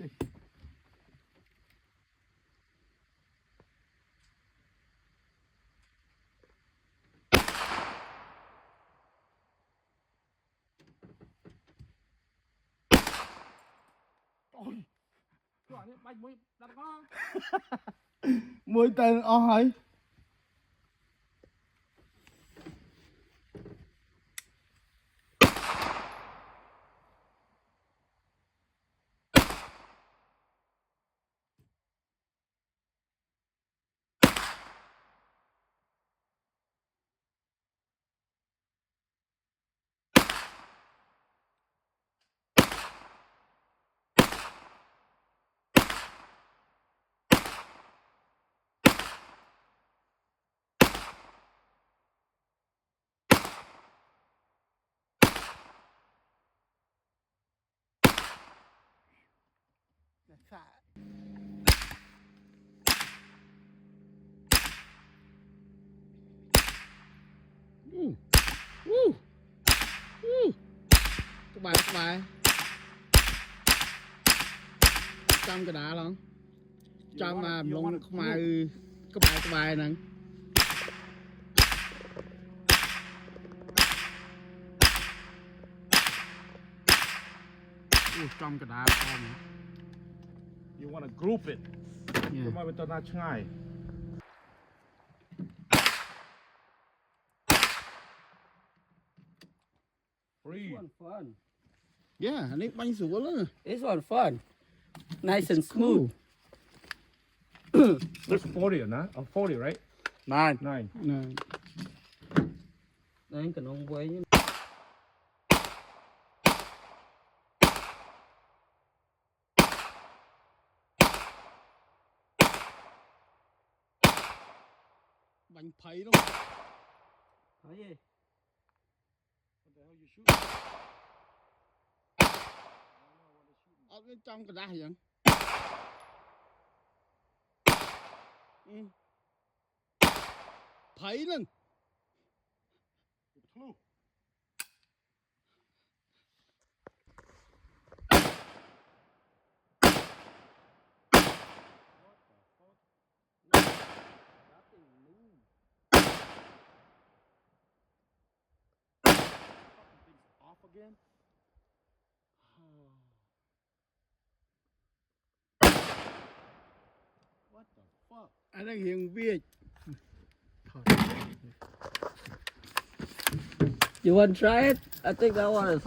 Ôi, quả này bánh mới đặt con. Mười tên hỏi. Xạ. Các bạn trong cái đá lắm trong mà luôn mà các bài nè trong cái đá You want to group it. yeah. Mà bên tao na ngay. Free. Fun. Yeah, anh ấy bánh sủa luôn. This one fun. Nice and smooth. That's 40 or not? 40, right? Nine. 9. Nè. Đấy cần ông quay nhé. Bánh phấy đúng Thấy gì? What the hell you shooting? ở bên trong cái đá vậy. Phấy lên. It flew. Off again? What the fuck? Anh đang hiện Việt. You want to try it? I think that one is